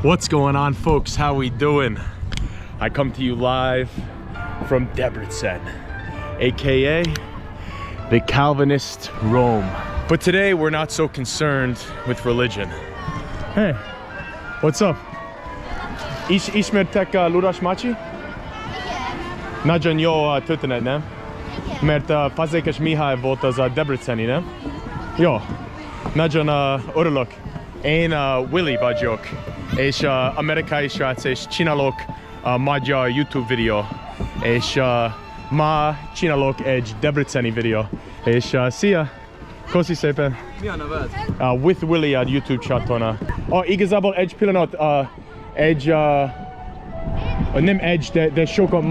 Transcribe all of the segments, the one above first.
What's going on, folks? How we doing? I come to you live from Debrecen, aka the Calvinist Rome. But today we're not so concerned with religion. Hey, what's up? Ismertek Ludas Maci? Nagyon jó történet, nem? Mert Fazekas Mihály volt az a Debreceni, nem? Jó, nagyon örülök. Én Willy vagyok, és amerikai srác, és csinálok magyar YouTube videó, és ma csinálok egy Debreceni videó, és szia! Köszi szépen! Mi a neved? With Willy a YouTube csatorna. Igazából egy pillanat, nem egy, de sokan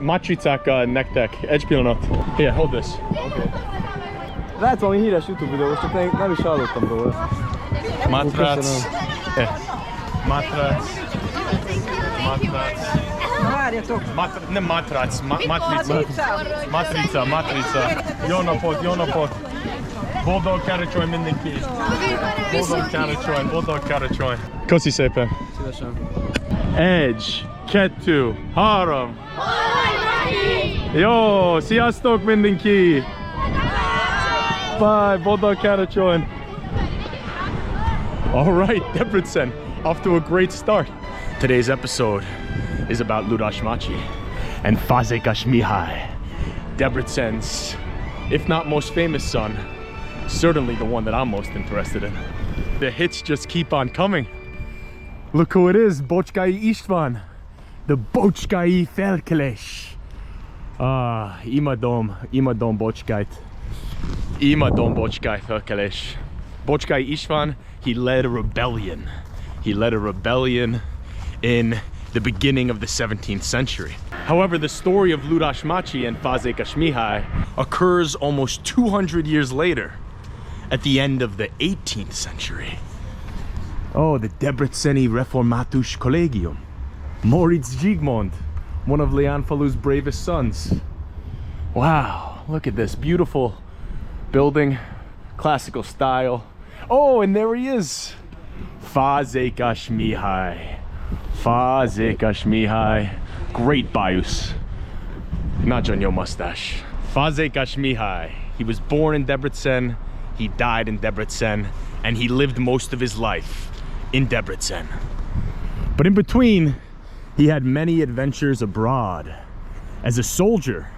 matricák nektek. Egy pillanat. Here, hold this. Okay. Lehet valami híres YouTube videó, most csak nem is hallottam róla. Matrac. Matrac. Várjatok! Nem matrac, matrica. Jó napot. Boldog karácsony mindenki. Boldog karácsony. Köszi szépen. Szívesen. 1, 2, 3. Jó, sziasztok mindenki. Bye, boldog karácsony. All right, Debrecen, off to a great start. Today's episode is about Ludas Maci and Fazekas Mihály, Debrecen's, if not most famous son, certainly the one that I'm most interested in. The hits just keep on coming. Look who it is, Bocskai István, the Bocskai Felkelés. Imádom Bocskait. Imádom Bocskai Felkelés. Bocskai István, he led a rebellion. He led a rebellion in the beginning of the 17th century. However, the story of Ludas Maci and Fazekas Mihály occurs almost 200 years later, at the end of the 18th century. Oh, the Debreceni Református Collegium. Moritz Zsigmond, one of Leon Falu's bravest sons. Wow, look at this beautiful building, classical style. Oh, and there he is, Fazekas Mihály. Fazekas Mihály, great bajus. Nagyon jó mustache. Fazekas Mihály, he was born in Debrecen, he died in Debrecen, and he lived most of his life in Debrecen. But in between, he had many adventures abroad, as a soldier,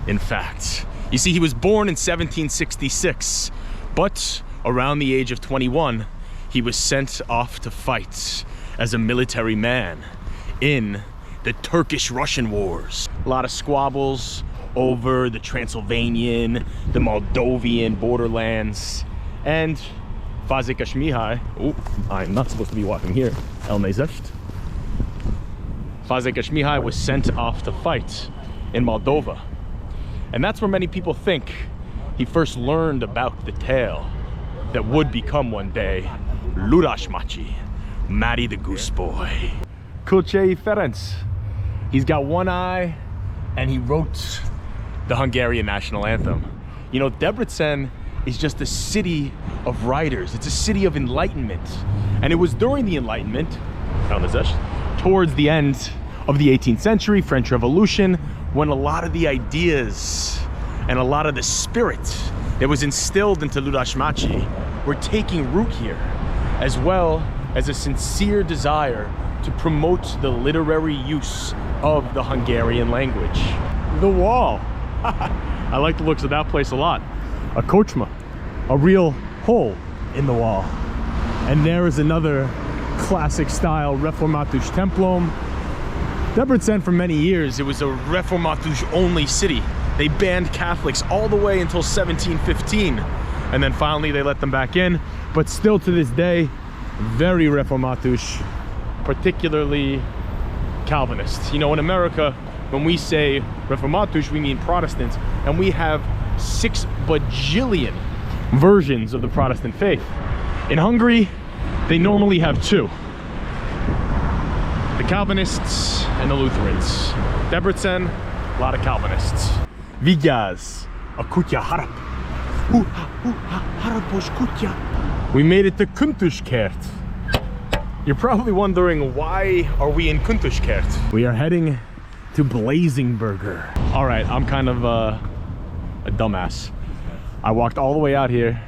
in fact. You see, he was born in 1766, but around the age of 21, he was sent off to fight as a military man in the Turkish-Russian wars. A lot of squabbles over the Transylvanian, the Moldovan borderlands, and Fazekas Mihály, oh, I'm not supposed to be walking here, elnézést. Fazekas Mihály was sent off to fight in Moldova. And that's where many people think he first learned about the tale that would become one day Ludas Maci, Matty the Goose Boy. Kulcsei Ferenc, he's got one eye and he wrote the Hungarian national anthem. You know, Debrecen is just a city of writers. It's a city of enlightenment. And it was during the Enlightenment, towards the end of the 18th century, French Revolution, when a lot of the ideas and a lot of the spirit that was instilled into Ludas Maci were taking root here, as well as a sincere desire to promote the literary use of the Hungarian language. The wall. I like the looks of that place a lot. A kochma, a real hole in the wall. And there is another classic style Református templom. Debrecen, for many years, it was a Református only city. They banned Catholics all the way until 1715. And then finally they let them back in. But still to this day, very Református, particularly Calvinist. You know, in America, when we say Református, we mean Protestant. And we have 6 bajillion versions of the Protestant faith. In Hungary, they normally have 2. The Calvinists and the Lutherans. Debrecen, a lot of Calvinists. Vigyázz, a kutya harap. Harapos kutya. We made it to Kuntuskert. You're probably wondering, why are we in Kuntuskert? We are heading to Blazing Burger. All right, I'm kind of a dumbass. I walked all the way out here,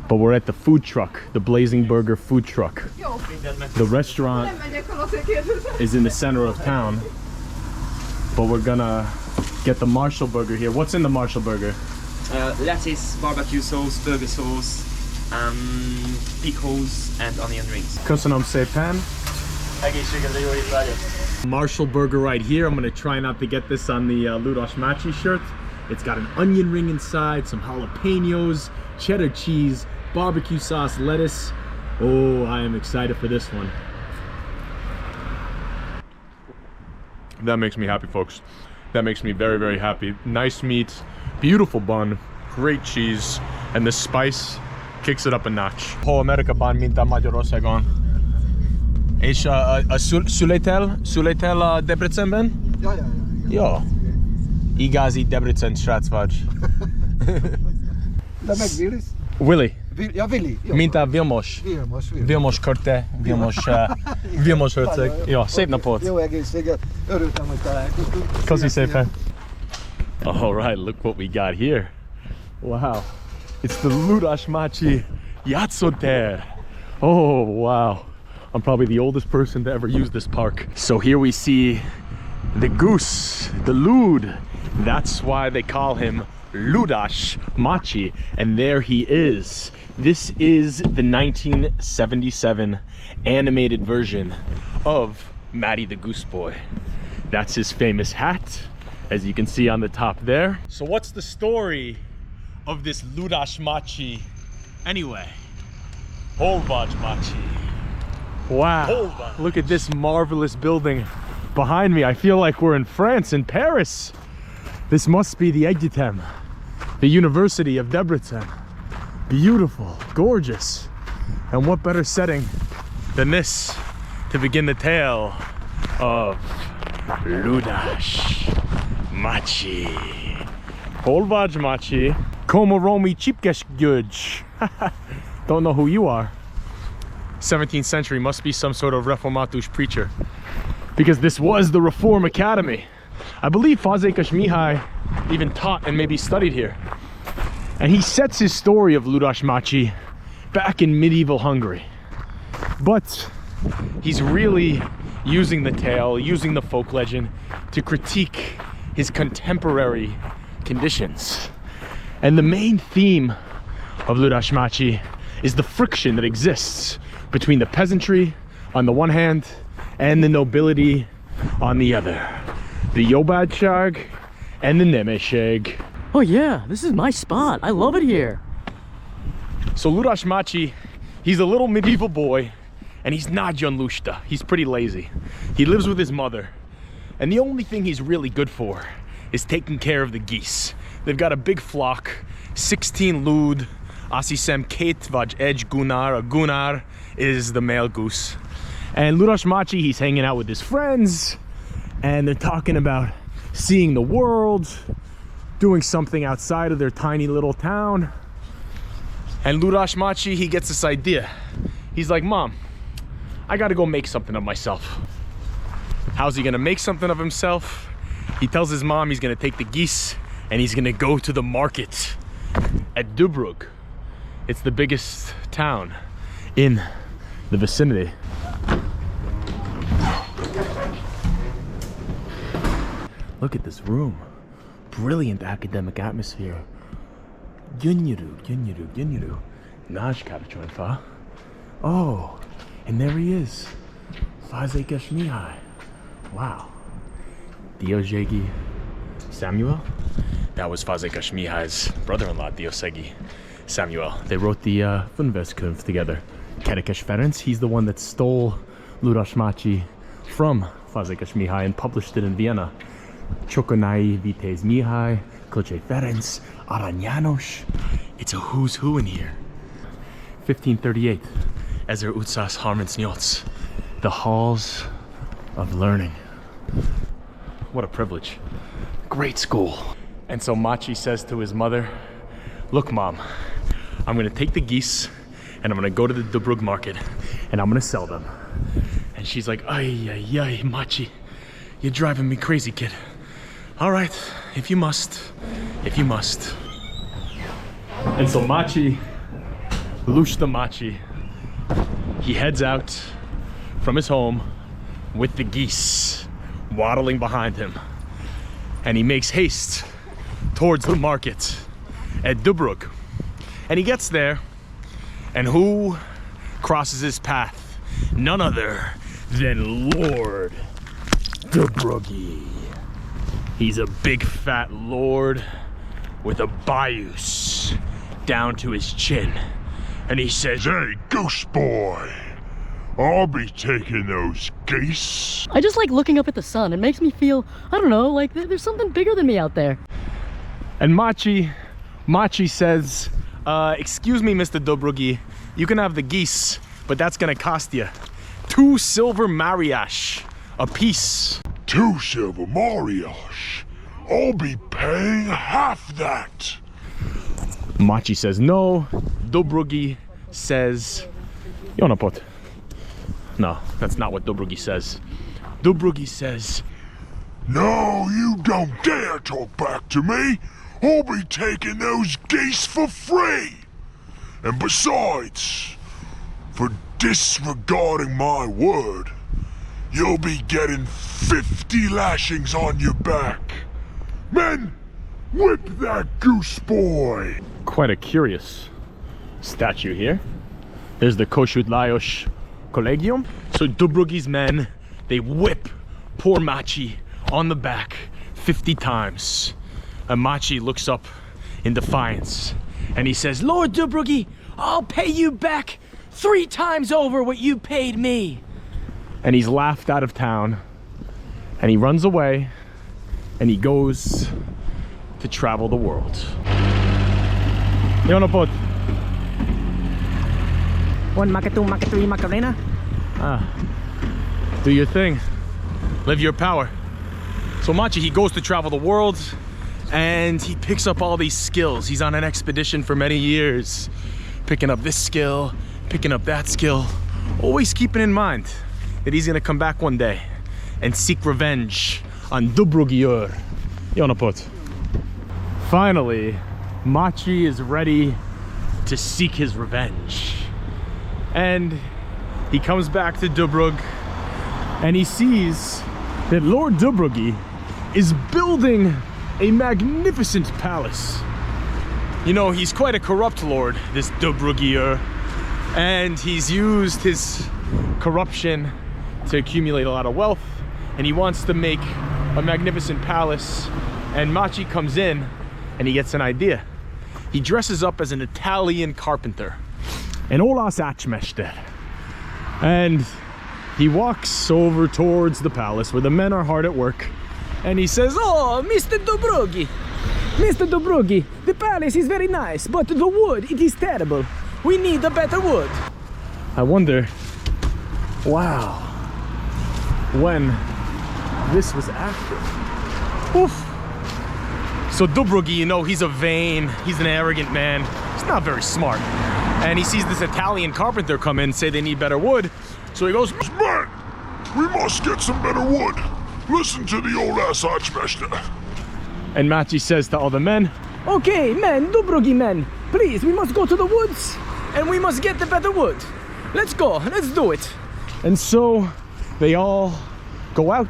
but we're at the food truck, the Blazing Burger food truck. The restaurant is in the center of town, but we're gonna get the Marshall Burger here. What's in the Marshall Burger? Lettuce, barbecue sauce, burger sauce, pickles, and onion rings. Köszönöm szépen. Marshall Burger right here. I'm gonna try not to get this on the Ludas Machi shirt. It's got an onion ring inside, some jalapenos, cheddar cheese, barbecue sauce, lettuce. Oh, I am excited for this one. That makes me happy, folks. That makes me very, very happy. Nice meat, beautiful bun, great cheese, and the spice kicks it up a notch. Ho America ban minta Magyarországon. És születel Debrecenben? Ja. Jó. Igazi Debrecen srác vagy. De meg Willis? Willy. Ja, Willy. Jó. Mint a Vilmos. Vilmos Körte, Vilmos Herceg. Jó, szép napot. Jó egészséget. Örültem, hogy találkoztunk. Köszi szépen. All right, look what we got here. Wow. It's the Ludas Machi Játszótér. Oh, wow. I'm probably the oldest person to ever use this park. So here we see the goose, the Lud. That's why they call him Ludas Machi. And there he is. This is the 1977 animated version of Matty the Goose Boy. That's his famous hat, as you can see on the top there. So what's the story of this Ludas Machi anyway? Holvaj Machi. Wow, look at this marvelous building behind me. I feel like we're in France, in Paris. This must be the Egyetem, the University of Debrecen. Beautiful, gorgeous. And what better setting than this to begin the tale of Ludas Machi. Holvaj Machi. Komoromi Chipkesh György. Don't know who you are. 17th century, must be some sort of Reformatus preacher, because this was the Reform Academy. I believe Fazekas Mihai even taught and maybe studied here. And he sets his story of Ludas Machi back in medieval Hungary. But he's really using the tale, using the folk legend to critique his contemporary conditions. And the main theme of Ludas Machi is the friction that exists between the peasantry on the one hand and the nobility on the other. The Jobbágyság and the Nemesség. Oh yeah, this is my spot. I love it here. So Ludas Machi, he's a little medieval boy, and he's not Jan Lushta. He's pretty lazy. He lives with his mother, and the only thing he's really good for is taking care of the geese. They've got a big flock, 16 lud, Asisem Kate Vaj Edge Gunnar. A Gunnar is the male goose. And Ludas Machi, he's hanging out with his friends, and they're talking about seeing the world, doing something outside of their tiny little town. And Ludas Machi, he gets this idea. He's like, Mom, I gotta go make something of myself. How's he gonna make something of himself? He tells his mom he's gonna take the geese and he's gonna go to the market at Dubrug. It's the biggest town in the vicinity. Look at this room. Brilliant academic atmosphere. Gyönyörű. Nagy Karacsonyfa. Oh, and there he is. Fazekas Mihai. Wow. Diószegi Samuel? That was Fazekas Mihai's brother-in-law, Diószegi Samuel. They wrote the Funveszkönyv together. Kerekes Ferenc, he's the one that stole Ludas Machi from Fazekas Mihai and published it in Vienna. Csokonai Vitéz Mihai, Kocse Ferenc, Arany János. It's a who's who in here. 1538, 1538, the halls of learning. What a privilege. Great school. And so Machi says to his mother, look, Mom, I'm gonna take the geese and I'm gonna go to the Dubrug market and I'm gonna sell them. And she's like, ay, ay, ay, Machi, you're driving me crazy, kid. All right, if you must, if you must. And so Machi, Lushta Machi, he heads out from his home with the geese waddling behind him. And he makes haste towards the market at Dubrug. And he gets there, and who crosses his path? None other than Lord Dubrugi. He's a big fat lord with a bayous down to his chin. And he says, Hey, Goose Boy, I'll be taking those geese. I just like looking up at the sun. It makes me feel, I don't know, like there's something bigger than me out there. and Machi says, excuse me, Mr. Dubrugi, you can have the geese, but that's gonna cost you 2 silver mariash a piece. 2 silver mariash. I'll be paying half that. Machi says no. Dubrugi says, Yonapot. No, that's not what Dubrugi says. Dubrugi says, No, you don't dare talk back to me. I'll be taking those geese for free. And besides, for disregarding my word, you'll be getting 50 lashings on your back. Men, whip that Goose Boy. quite a curious statue here. There's the Kossuth Lajos Collegium. So Dubrugi's men, they whip poor Machi on the back 50 times. And Machi looks up in defiance and he says, Lord Dubrugi, I'll pay you back 3 times over what you paid me. And he's laughed out of town and he runs away and he goes to travel the world. Yonapot. One Maka2, Maka3, Macarena. Do your thing. Live your power. So Machi, he goes to travel the world and he picks up all these skills. He's on an expedition for many years, picking up this skill, picking up that skill, always keeping in mind that he's gonna come back one day and seek revenge on Dubrugiur. Yonapot. Finally, Machi is ready to seek his revenge. And he comes back to Dubrug and he sees that Lord Dubrugi is building a magnificent palace. You know, he's quite a corrupt lord, this Dubrugiur, and he's used his corruption to accumulate a lot of wealth, and he wants to make a magnificent palace. And Machi comes in and he gets an idea. He dresses up as an Italian carpenter, an Olas Achmester, and he walks over towards the palace where the men are hard at work, and he says, Oh, Mr. Dubrugi. Mr. Dubrugi, the palace is very nice, but the wood, it is terrible. We need a better wood. I wonder, wow, when this was after. Oof. So Dubrugi, you know, he's a vain, he's an arrogant man. He's not very smart. And he sees this Italian carpenter come in, say they need better wood. So he goes, Men, we must get some better wood. Listen to the old ass Archmaster. and Machi says to all the men, Okay, men, Dubrugi men, please, we must go to the woods and we must get the better wood. Let's go, let's do it. and so they all go out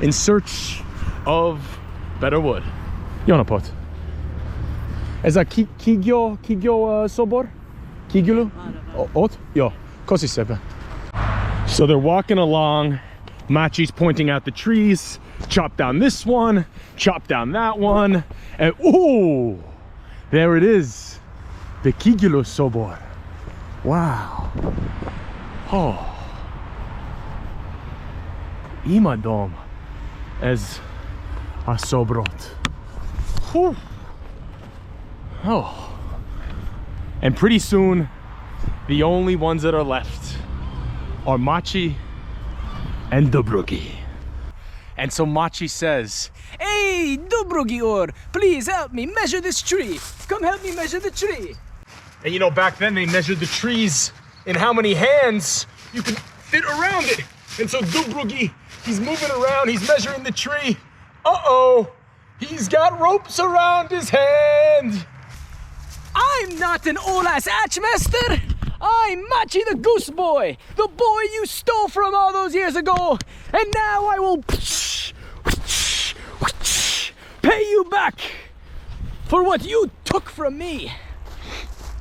in search of better wood. Yonapot. Is that Kigyo Sobor? Kigulu? Ot? Yo, kosi sepe. So they're walking along. Machi's pointing out the trees. Chop down this one, chop down that one. And ooh, there it is. The Kigulu Sobor. Wow. Oh. Imadom as a sobrot. Whew. Oh. And pretty soon, the only ones that are left are Machi and Dubrugi. And so Machi says, Hey, Dubrugi, please help me measure this tree. Come help me measure the tree. and you know, back then they measured the trees in how many hands you could fit around it. And so Dobrugi, he's moving around, he's measuring the tree. Uh-oh, he's got ropes around his hand. I'm not an old-ass Hatchmaster. I'm Machi the Goose Boy, the boy you stole from all those years ago. And now I will pay you back for what you took from me.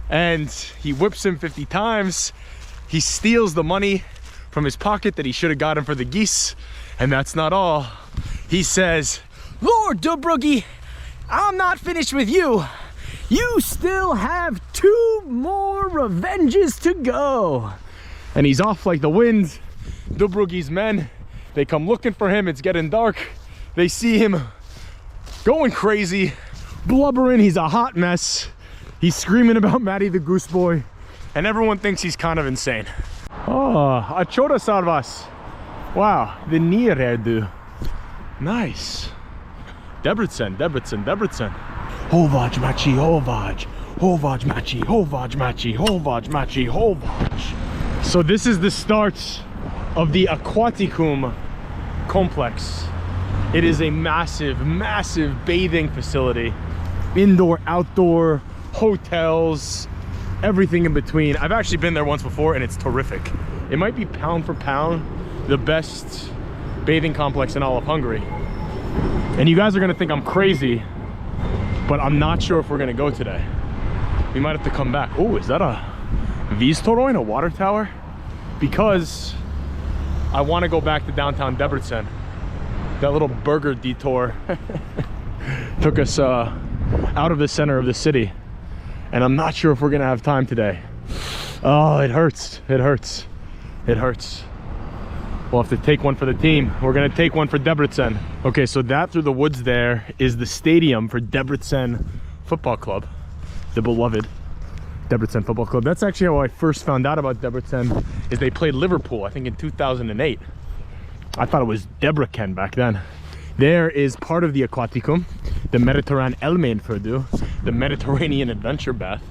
And he whips him 50 times. He steals the money from his pocket that he should have gotten for the geese. And that's not all. He says, Lord Dobrugi, I'm not finished with you. You still have 2 more revenges to go. and he's off like the wind. Dobrugi's men, they come looking for him. It's getting dark. They see him going crazy, blubbering. He's a hot mess. He's screaming about Matty the Goose Boy, and everyone thinks he's kind of insane. Oh, a Chota Sarvas. Wow, the Niererdu. Nice. Debrecen. Hovaj Machi, Hovaj. Hovaj Machi, Hovaj Machi, Hovaj Machi, Hovaj. So this is the start of the Aquaticum complex. It is a massive, massive bathing facility. Indoor, outdoor, hotels, everything in between. I've actually been there once before and it's terrific. It might be pound for pound the best bathing complex in all of Hungary. And you guys are gonna think I'm crazy, but I'm not sure if we're gonna go today. We might have to come back. Oh, is that a Víztorony, a water tower? Because I wanna go back to downtown Debrecen. That little burger detour took us out of the center of the city. And I'm not sure if we're gonna have time today. Oh, it hurts, it hurts, it hurts. We'll have to take one for the team. We're gonna take one for Debrecen. Okay, so that through the woods there is the stadium for Debrecen Football Club, the beloved Debrecen Football Club. That's actually how I first found out about Debrecen, is they played Liverpool, I think in 2008. I thought it was Debrecen back then. There is part of the Aquaticum, the Mediterranean Elmeinferdu, the Mediterranean adventure bath.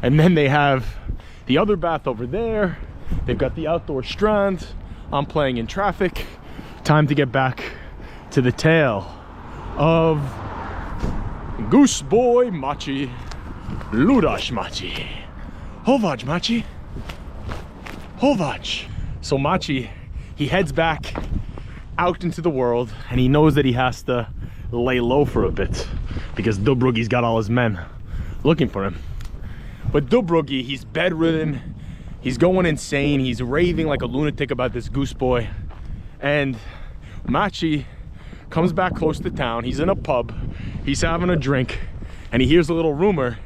And then they have the other bath over there. They've got the outdoor strand. I'm playing in traffic. Time to get back to the tale of Goose Boy Machi, Ludas Machi, Hovaj Machi, Hovaj. So Machi, he heads back out into the world, and he knows that he has to lay low for a bit because Dobrugi's got all his men looking for him. But Dobrugi, he's bedridden, he's going insane, he's raving like a lunatic about this Goose Boy. And Machi comes back close to town, he's in a pub, he's having a drink, and he hears a little rumor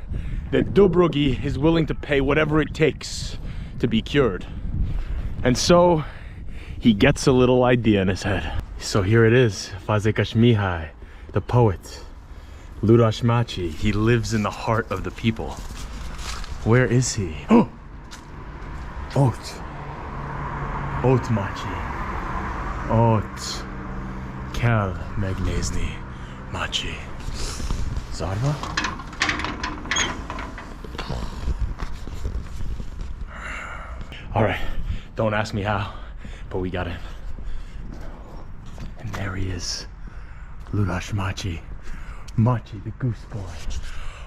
that Dobrugi is willing to pay whatever it takes to be cured. And so he gets a little idea in his head. So here it is, Fazekas Mihai, the poet, Ludas Machi. He lives in the heart of the people. Where is he? Oh! Ot Machi. Ot. Kel Megnézni Machi. Zarva? All right, don't ask me how, but we got it. And there he is, Ludas Machi. Machi the Goose Boy.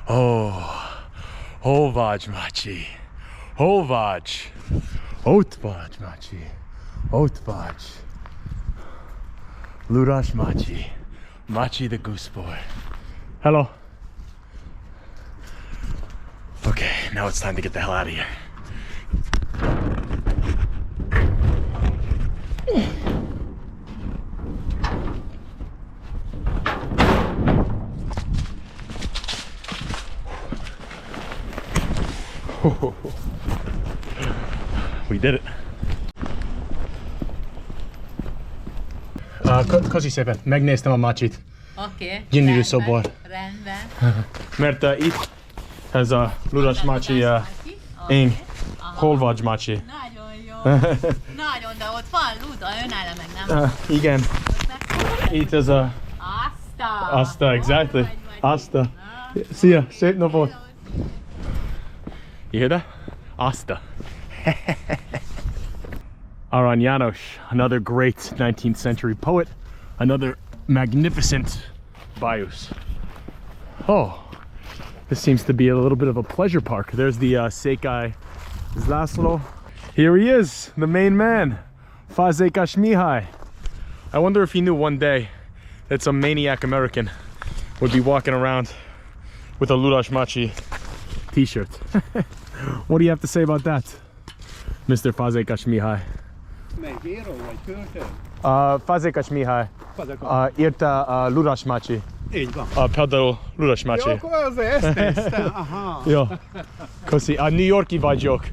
Oh, Hovaj Machi. Hovaj. Otvaj Machi. Otvaj. Ludas Machi. Machi the Goose Boy. Hello. Okay, now it's time to get the hell out of here. We did it. Köszi szépen, megnéztem a Machit. Oké. Gyönyörű szobor. Rendben. Mert itt ez a Ludas Machi, én Hovaj Machi. Nagyon jó. Nagyon, de ott van Luda, önálló meg nem. Igen. Itt ez a... Asta, exactly. Asta. Szia, szép napot. You hear that? Asta. Aron János, another great 19th century poet, another magnificent bayous. Oh, this seems to be a little bit of a pleasure park. There's the Székely László. Here he is, the main man, Fazekas Mihály. I wonder if he knew one day that some maniac American would be walking around with a Ludas Macsi t-shirt. What do you have to say about that, Mr. Fazekas Mihály? Fazekas Mihály írta a Ludas Macsi. Így van. Például Ludas Macsi. Jó, akkor azért ezt néztem. Aha. Jó. Köszi. A New Yorki vagyok.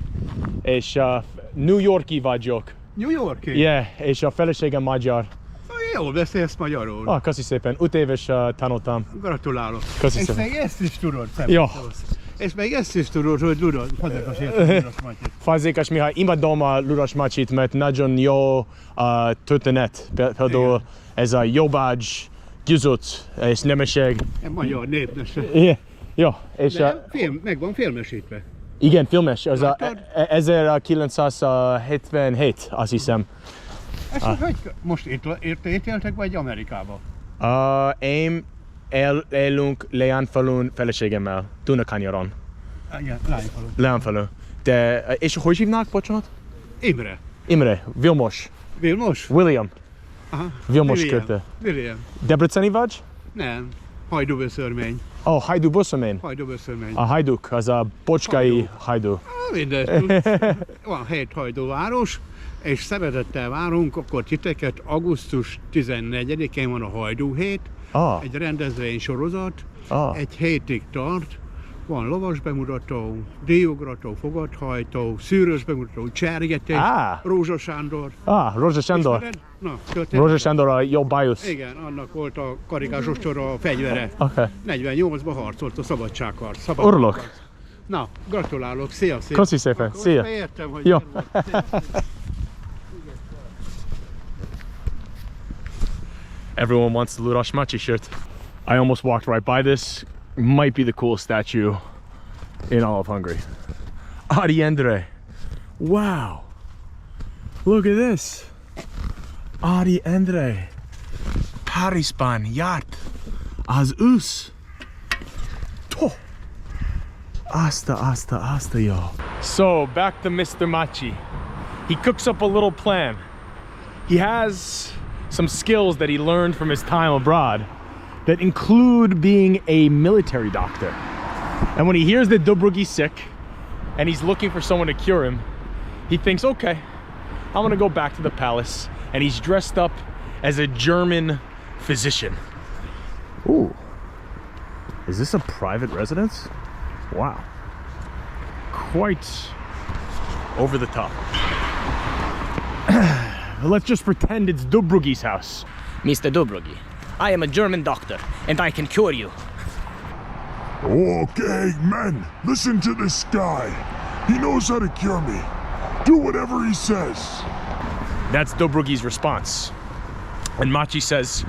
És New Yorki vagyok. New Yorki? Yeah, és a feleségem magyar. Jól beszélsz magyarul. Köszi szépen. 5 éves tanultam. Gratulálok. Köszi És szépen. még ezt is tudod. Jó. És még ezt is tudod, hogy Ludas, Fazekas Ludas Macsit. Fazekas Mihály, imádom a Ludas Macsit, mert nagyon jó történet. Például ez a jobbágy, győzött és nemesség. Magyar népmese. Yeah. Jó, és Meg van filmesítve. igen, filmes, az a 1977, azt hiszem. Ezt hogy most itt éltek, vagy Amerikába? Én élünk Leánfalun feleségemmel, Dunakanyaron. Igen, Lányfalun. Leánfalun. De, és hogy hívnak, bocsánat? Imre. Imre, Vilmos, Vilmos? William, Aha. Vilmos William. költe. William. Debreceni vagy? Nem. Hajdúböszörmény. Hajdú Boszormény. Hajdúböszörmény. A hajduk, az a bocskai hajdú. Mindegy, tudsz. Van 7 hajdúváros, és szeretettel várunk akkor titeket. Augusztus 14-én van a Hajdú hét, egy rendezvény sorozat, egy hétig tart. Van lovas bemutató, díjugrató, fogathajtó, szűrös bemutató, csergetés, Rózsa Sándor. Rózsa Sándor. Ismered? Na, Rózsa Sándor a jó bajusz. Igen, annak volt a karikás ostora a fegyvere. 48-ban harcolt a szabadságharc. Örülök. Na, gratulálok, szia, szia. Köszi szépen, akkor szia. Értem, hogy jó. Everyone wants the Ludas Macsi shirt. I almost walked right by this. Might be the coolest statue in all of Hungary. Adi Endre. Wow. Look at this. Adi Endre. Parisban járt az ősz. Asta, yo. So, back to Mr. Macsi. He cooks up a little plan. He has some skills that he learned from his time abroad that include being a military doctor. And when he hears that Dobrugi's sick and he's looking for someone to cure him, he thinks, okay, I'm gonna go back to the palace. And he's dressed up as a German physician. Ooh, is this a private residence? Wow, quite over the top. Let's just pretend it's Dobrugi's house. Mr. Dobrugi, I am a German doctor and I can cure you. Okay, men, listen to this guy. He knows how to cure me. Do whatever he says. That's Dobrugi's response. And Macsi says,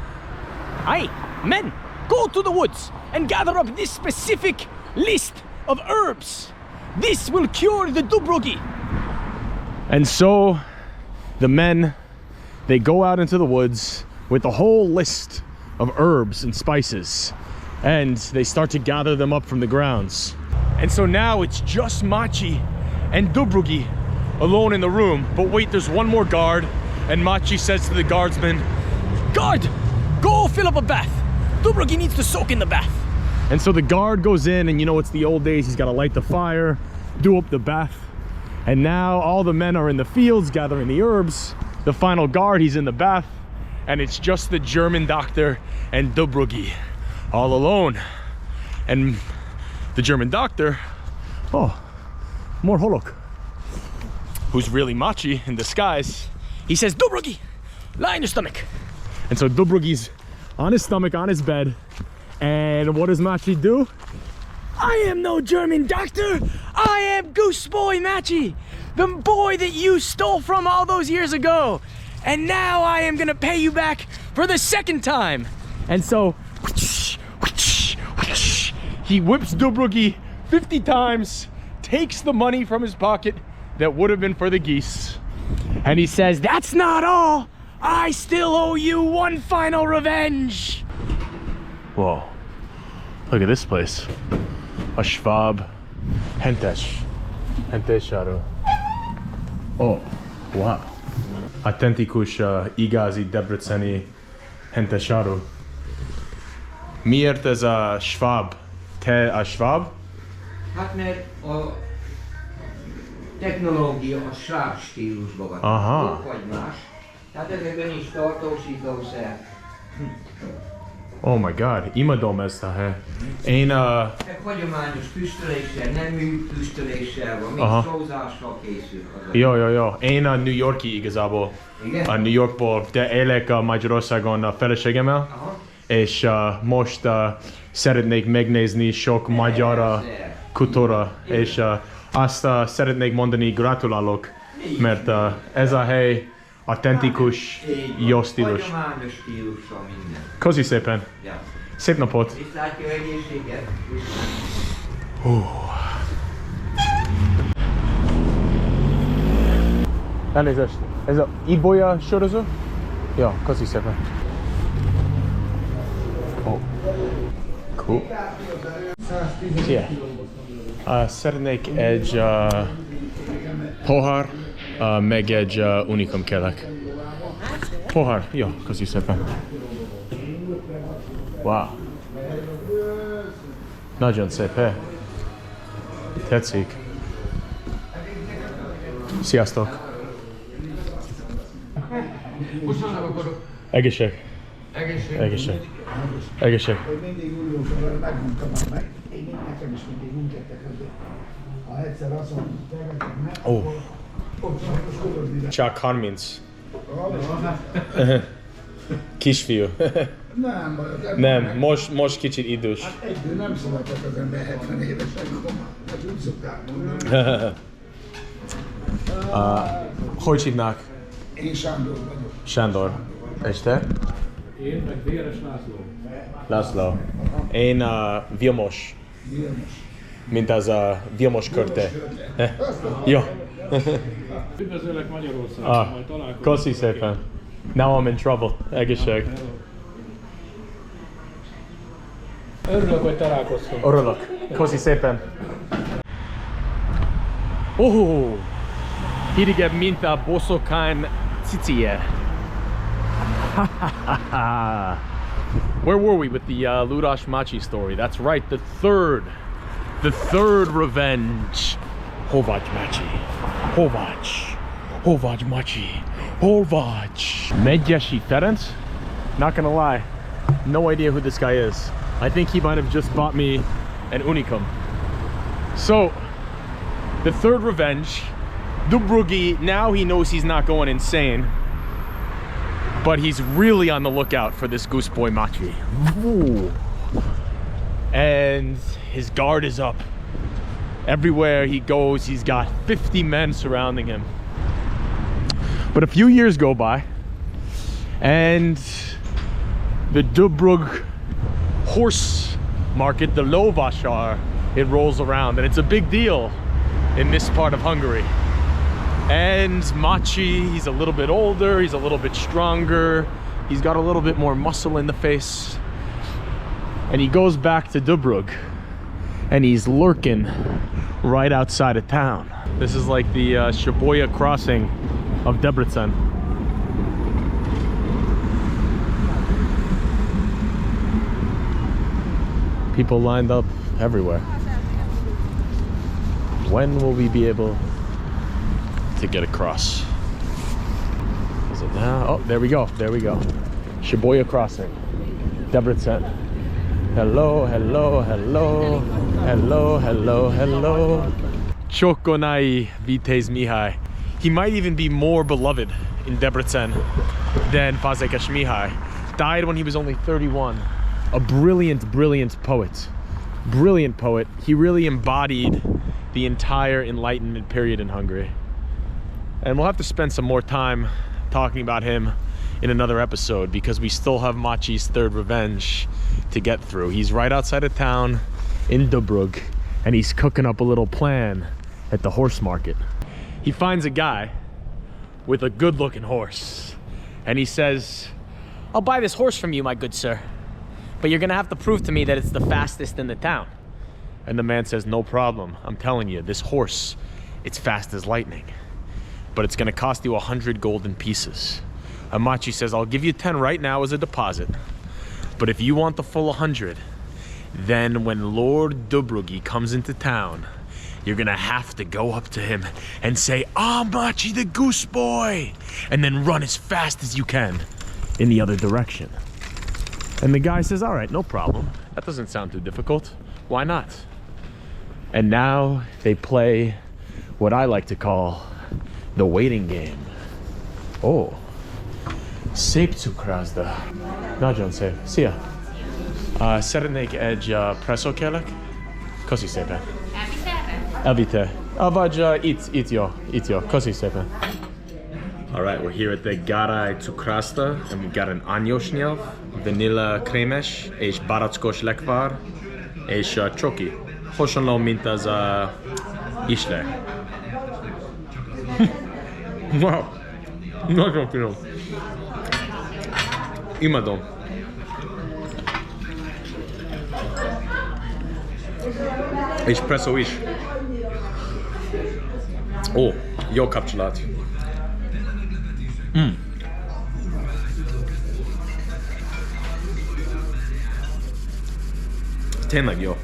Aye, men, go to the woods and gather up this specific list of herbs. This will cure the Dobrugi. And so the men, they go out into the woods with a whole list of herbs and spices, and they start to gather them up from the grounds. And so now it's just Macsi and Dobrugi alone in the room. But wait, there's one more guard, and Macsi says to the guardsman, Guard, go fill up a bath. Dobrugi needs to soak in the bath. And so the guard goes in, and you know, it's the old days, he's got to light the fire, do up the bath. And now all the men are in the fields gathering the herbs. The final guard, he's in the bath, and it's just the German doctor and Dobrugi all alone. And the German doctor, more Holok, who's really Macsi in disguise, he says, Dobrugi, lie on your stomach. And so Dobrugi's on his stomach, on his bed. And what does Macsi do? I am no German doctor. I am Goose Boy Macsi, the boy that you stole from all those years ago. And now I am gonna pay you back for the second time. And so he whips Dobrugi 50 times, takes the money from his pocket that would have been for the geese, And he says, "That's not all. I still owe you one final revenge." Whoa. Look at this place. A Schwab Hentes. Hentesharu. Oh, wow. Autentikus igazi Debreceni Hentesharu. Miért ez a Schwab? Te a Schwab? Hát mert a technológia a Schwab stílusban van. Aha. Vagy más. Tehát ezekben is tartósítószer. Oh my god, imádom ezt a hely. Én Meg hagyományos füstöléssel, nem műfüstöléssel van, még sózással készül. Jó. Én a New Yorki igazából. Igen? A New Yorkból, de élek a Magyarországon a feleségemmel. Aha. És most szeretnék megnézni sok magyar kultúra, és azt szeretnék mondani, gratulálok, mert ez a hely autentikus, jó stílus. Hagyományos stílussal minden. Köszi szépen. Ja. Szép napot. Viszlátja egészséget. Elnézést, ez a Ibolya sorozó? Ja, köszi szépen. Oh. Cool. Szia. Szeretnék egy pohár, meg egy unikum kérlek. Pohár, jó, köszi szépen. Wow. Nagyon szép hely. Tetszik. Sziasztok. Egészség. Egészség. Egészség. Mindig ülősorban megmondtam meg, én nekem is mindig úgy tettek, hogy ha egyszer azt mondtam, ott sorozni. Csak 30. Kisfiú. Nem baj. Nem, most kicsit idős. Hát egyből nem született az ember 70 évesen, hát úgy szokták mondani. Hogy hívnak? Én Sándor vagyok. Sándor. És te? Én meg Véres László. László. Én Vilmos. Mint az a Vilmos Körte. Jó. Üdvözöllek Magyarországon, majd találkozunk. Köszi szépen. Now I'm in trouble. Egészség. Örülök, hogy találkoztunk. Örülök. Köszi szépen. Oh, hidegebb, mint a boszorkány cicie. Where were we with the Ludas Machi story? That's right, the third revenge. Hovagy Machi. Hovagy Machi. Medjesi Ferenc? Not gonna lie, no idea who this guy is. I think he might have just bought me an unicum. So, the third revenge. Dubrugi, now he knows he's not going insane, but he's really on the lookout for this Goose Boy Machi. Ooh. And his guard is up. Everywhere he goes, he's got 50 men surrounding him. But a few years go by, and the Dubrug horse market, the Lovasar, it rolls around, and it's a big deal in this part of Hungary. And Machi, he's a little bit older, he's a little bit stronger, he's got a little bit more muscle in the face, and he goes back to Dubrug, and he's lurking right outside of town. This is like the Shibuya crossing of Debrecen. People lined up everywhere. When will we be able to get across? Is it now? Oh, there we go. There we go. Shibuya crossing. Debrecen. Hello, hello, hello. Hello, hello, hello. Chokonai Vitez Mihai. He might even be more beloved in Debrecen than Fazekas Mihai. Died when he was only 31. A brilliant, brilliant poet. Brilliant poet. He really embodied the entire Enlightenment period in Hungary. And we'll have to spend some more time talking about him in another episode because we still have Machi's third revenge to get through. He's right outside of town in Dubrug, and he's cooking up a little plan at the horse market. He finds a guy with a good-looking horse. And he says, "I'll buy this horse from you, my good sir, but you're gonna have to prove to me that it's the fastest in the town." And the man says, "No problem. I'm telling you, this horse, it's fast as lightning, but it's gonna cost you 100 golden pieces." And Machi says, "I'll give you 10 right now as a deposit, but if you want the full 100, then when Lord Dubrugi comes into town, you're gonna have to go up to him and say, 'Ah, Machi the Goose Boy,' and then run as fast as you can in the other direction." And the guy says, "All right, no problem. That doesn't sound too difficult. Why not?" And now they play what I like to call the waiting game. Oh, szép cukrászda. Nagyon szép. Szia. Szeretnék egy presszó kérlek? Köszi szépen. Elvitte. Vagy itt jó. Köszi szépen. All right, we're here at the Garai Cukrászda, and we've got an anyos nyelv, vanilla krémes, és barackos lekvár, és csoki. Hasonló, mint az isle. Wow, nagyon finom. Imádom. Espresso is. Ó, jó kapcsolat. Tényleg jó.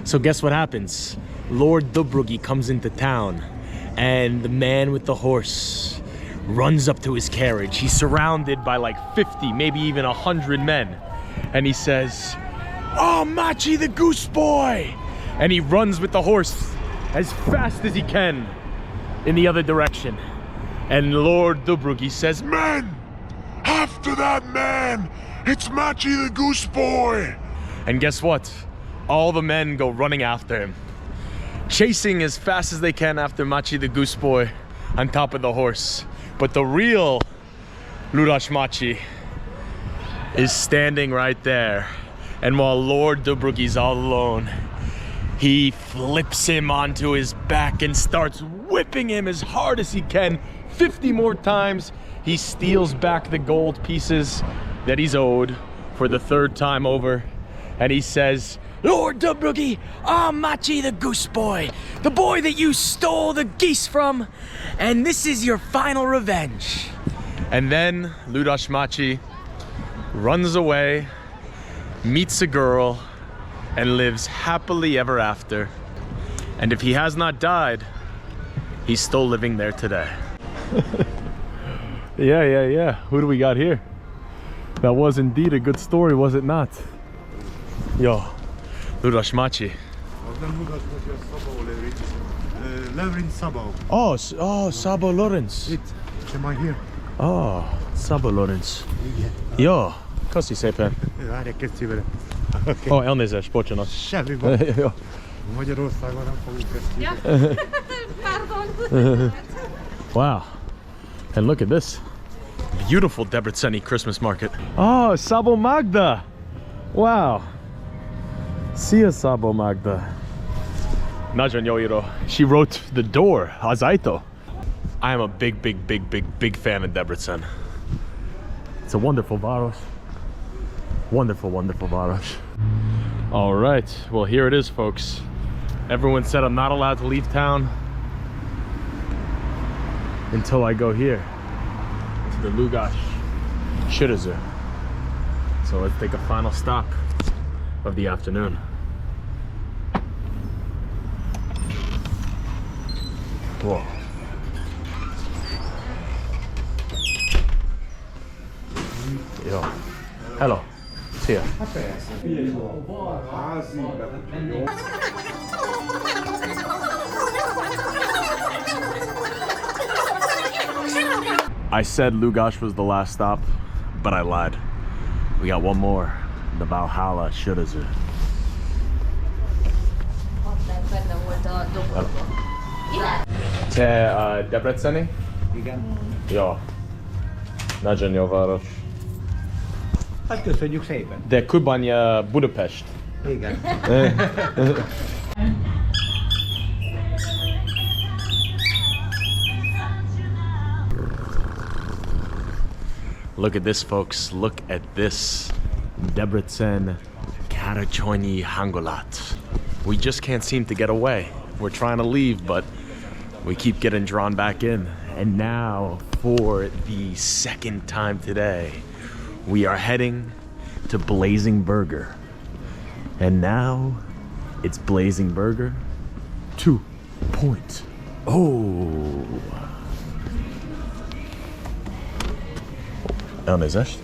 So guess what happens? Lord Dubrugi comes into town, and the man with the horse runs up to his carriage. He's surrounded by like 50, maybe even 100 men. And he says, "Oh, Machi the Goose Boy!" And he runs with the horse as fast as he can in the other direction. And Lord Dubrugi says, Men! After that man! It's Machi the Goose Boy! and guess what? All the men go running after him, chasing as fast as they can after Machi the Goose Boy on top of the horse. But the real Lurash Machi is standing right there. And while Lord Dubrugi's all alone, he flips him onto his back and starts whipping him as hard as he can. 50 more times. He steals back the gold pieces that he's owed for the 3rd time over. And he says, "Lord Dubrugi, I'm Machi the Goose Boy, the boy that you stole the geese from, and this is your final revenge." And then Ludash Machi runs away, meets a girl, and lives happily ever after. And if he has not died, he's still living there today. Yeah. Who do we got here? That was indeed a good story, was it not? Yo, Ludash Machi. Lawrence Sabo. Oh, Sabo Lawrence. Am I here? Oh, Sabo Lawrence. Jó, köszi szépen. Várj, kezdjük vele. Elnézést, bocsánat. Semmi baj. Jó. Magyarországon nem fogunk kezdjük. Pardon. Wow. And look at this. Beautiful Debreceni Christmas market. Oh, Sabo Magda. Wow. Szia, Sabo Magda. Nagyon jó író. She wrote the door, Azaito. I am a big fan of Debrecen. It's a wonderful város. Wonderful város. All right, well, here it is, folks. Everyone said I'm not allowed to leave town until I go here to the Lugash Shirazur. So let's take a final stop of the afternoon. Whoa. Yo. Hello. See ya. I said Lugash was the last stop, but I lied. We got one more, the Valhalla Shirazur. Te Debreceni? Igen. Jó. Nagyon jó város. Hát köszönjük szépen. De Kubanya Budapest. Igen. Look at this, folks. Look at this. Debrecen Karacsonyi Hangulat. We just can't seem to get away. We're trying to leave, but we keep getting drawn back in. And now, for the second time today, we are heading to Blazing Burger. And now, it's Blazing Burger 2.0. Elnézést.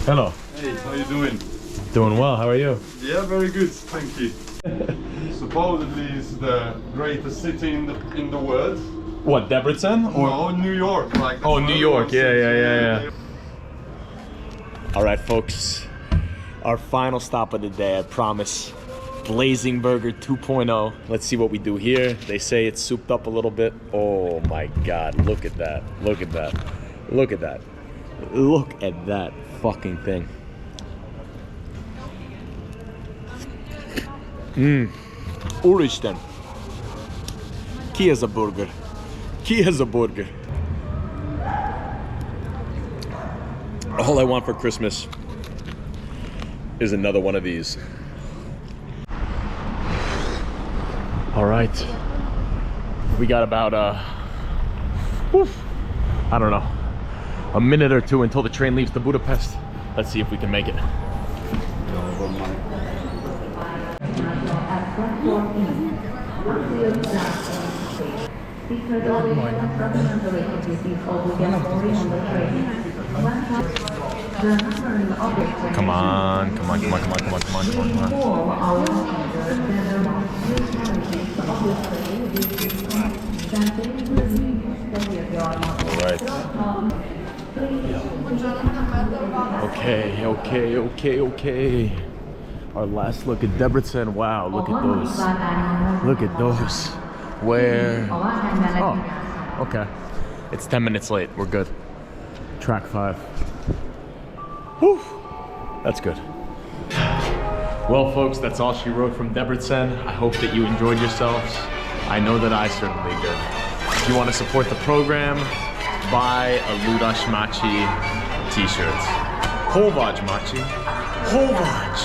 Hello. Hey, how you doing? Doing well, how are you? Yeah, very good, thank you. Supposedly it's the greatest city in the world. What, Debrecen? Or no, New York. Like oh, New York, yeah. All right, folks. Our final stop of the day, I promise. Blazing Burger 2.0. Let's see what we do here. They say it's souped up a little bit. Oh my God, look at that. Look at that. Look at that. Look at that fucking thing. Úristen. Ki ez a burger? Ki ez a burger? All I want for Christmas is another one of these. All right. We got about I don't know, a minute or two until the train leaves to Budapest. Let's see if we can make it. Come on. All right. Okay. Our last look at Debrecen. Wow, look at those. Look at those. Where? Oh, okay. It's 10 minutes late. We're good. Track 5. Whew. That's good. Well, folks, that's all she wrote from Debrecen. I hope that you enjoyed yourselves. I know that I certainly did. If you want to support the program, buy a Ludas Maci t-shirt. Holvaj Maci. Holvaj!